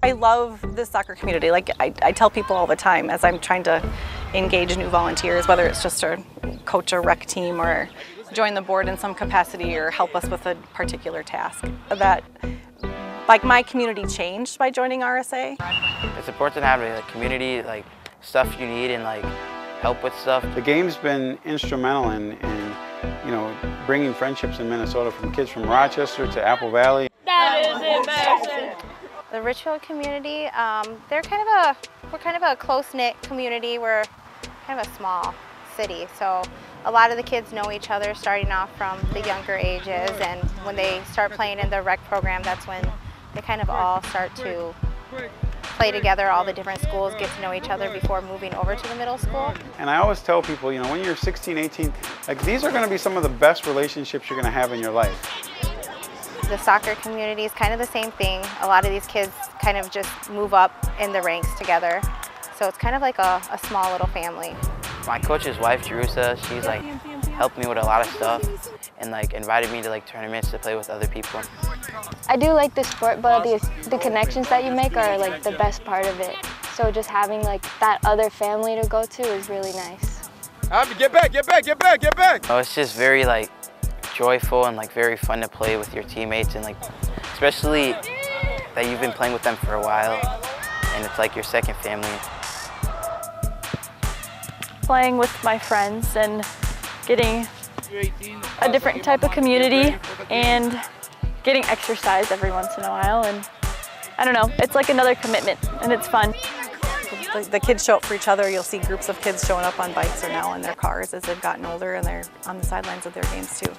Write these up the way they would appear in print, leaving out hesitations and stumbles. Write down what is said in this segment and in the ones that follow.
I love this soccer community. Like I tell people all the time as I'm trying to engage new volunteers, whether it's just to coach a rec team or join the board in some capacity or help us with a particular task, that like my community changed by joining RSA. It's important to have like community, like stuff you need and like help with stuff. The game's been instrumental in bringing friendships in Minnesota, from kids from Rochester to Apple Valley. That is embarrassing. The Richfield community, we're kind of a close-knit community. We're kind of a small city, so a lot of the kids know each other starting off from the younger ages, and when they start playing in the rec program, that's when they kind of all start to play together. All the different schools get to know each other before moving over to the middle school. And I always tell people, when you're 16, 18, like these are going to be some of the best relationships you're going to have in your life. The soccer community is kind of the same thing. A lot of these kids kind of just move up in the ranks together. So it's kind of like a small little family. My coach's wife, Jerusa, she's like helped me with a lot of stuff and like invited me to like tournaments to play with other people. I do like the sport, but the connections that you make are like the best part of it. So just having like that other family to go to is really nice. Get back, get back, get back, get back! Oh, it's just very like joyful and like very fun to play with your teammates, and like especially that you've been playing with them for a while and it's like your second family. Playing with my friends and getting a different type of community and getting exercise every once in a while, and I don't know, it's like another commitment and it's fun. The kids show up for each other. You'll see groups of kids showing up on bikes or now in their cars as they've gotten older, and they're on the sidelines of their games too.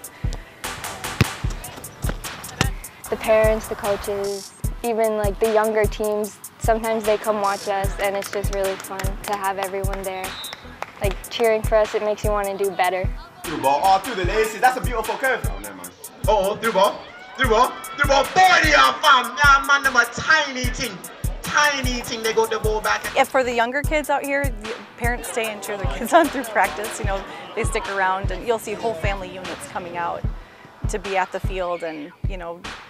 The parents, the coaches, even like the younger teams, sometimes they come watch us, and it's just really fun to have everyone there. Like cheering for us, it makes you want to do better. Through ball, all through the laces. That's a beautiful curve. Oh, never mind. Through ball, through ball, through ball. 40 fam. Yeah, man, them a tiny thing. Tiny thing, they got the ball back. Yeah, for the younger kids out here, the parents stay and cheer their kids on through practice. They stick around, and you'll see whole family units coming out to be at the field, and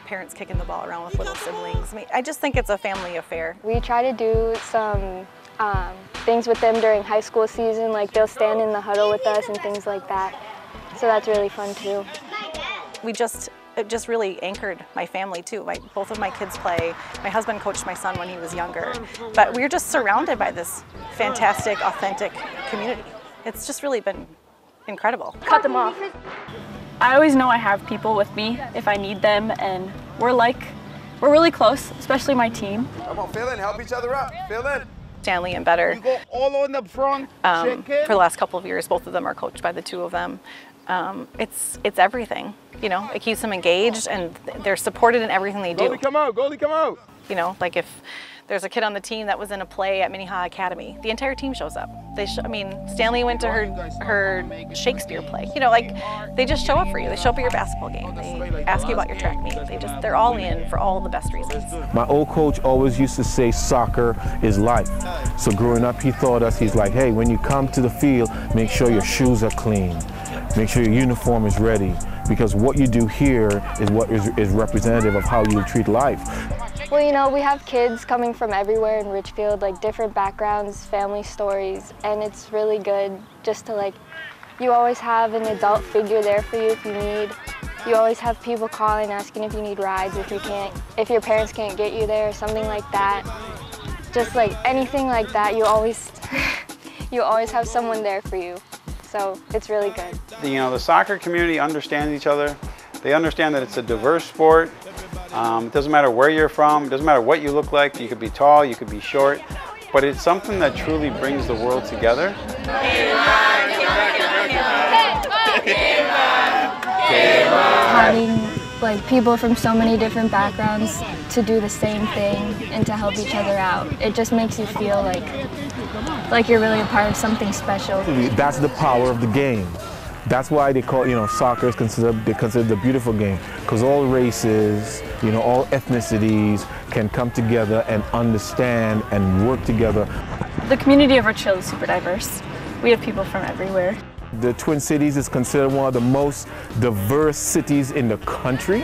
parents kicking the ball around with little siblings. I mean, I just think it's a family affair. We try to do some things with them during high school season, like they'll stand in the huddle with us and things like that. So that's really fun too. It just really anchored my family too. Both of my kids play. My husband coached my son when he was younger. But we're just surrounded by this fantastic, authentic community. It's just really been incredible. Cut them off. I always know I have people with me if I need them, and we're really close, especially my team. Come on, fill in, help each other out. Fill in. Stanley and Better. You go all on the front. For the last couple of years, both of them are coached by the two of them. It's everything. It keeps them engaged, and they're supported in everything they do. Goalie come out, goalie come out. Like if there's a kid on the team that was in a play at Minnehaha Academy, the entire team shows up. Stanley went to her Shakespeare play. They just show up for you. They show up at your basketball game. They ask you about your track meet. They're all in for all the best reasons. My old coach always used to say soccer is life. So growing up, he taught us, he's like, hey, when you come to the field, make sure your shoes are clean. Make sure your uniform is ready, because what you do here is what is representative of how you treat life. Well, we have kids coming from everywhere in Richfield, like different backgrounds, family stories, and it's really good just to you always have an adult figure there for you if you need. You always have people calling, asking if you need rides, if your parents can't get you there, or something like that. Just anything like that, you always have someone there for you. So it's really good. The soccer community understands each other. They understand that it's a diverse sport. It doesn't matter where you're from, it doesn't matter what you look like. You could be tall, you could be short, but it's something that truly brings the world together. Having people from so many different backgrounds to do the same thing and to help each other out, it just makes you feel like you're really a part of something special. That's the power of the game. That's why they call, soccer is considered the beautiful game, because all races, all ethnicities can come together and understand and work together. The community of Richfield is super diverse. We have people from everywhere. The Twin Cities is considered one of the most diverse cities in the country.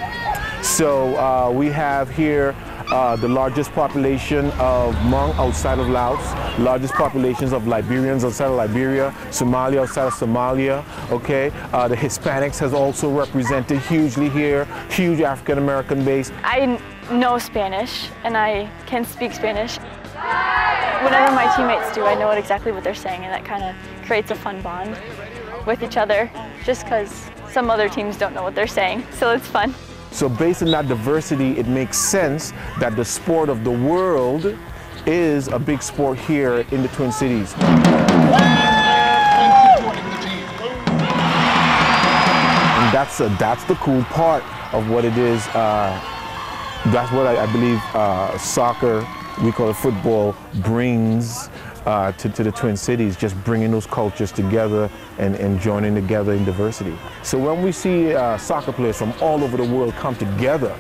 So we have here the largest population of Hmong outside of Laos, largest populations of Liberians outside of Liberia, Somalia outside of Somalia, okay? The Hispanics has also represented hugely here, huge African American base. I know Spanish and I can speak Spanish. Whenever my teammates do, I know exactly what they're saying, and that kind of creates a fun bond with each other, just because some other teams don't know what they're saying, so it's fun. So based on that diversity, it makes sense that the sport of the world is a big sport here in the Twin Cities. And that's the cool part of what it is. That's what I believe soccer, we call it football, brings to the Twin Cities, just bringing those cultures together and joining together in diversity. So when we see soccer players from all over the world come together,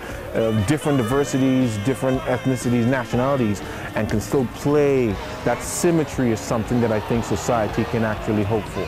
different diversities, different ethnicities, nationalities, and can still play, that symmetry is something that I think society can actually hope for.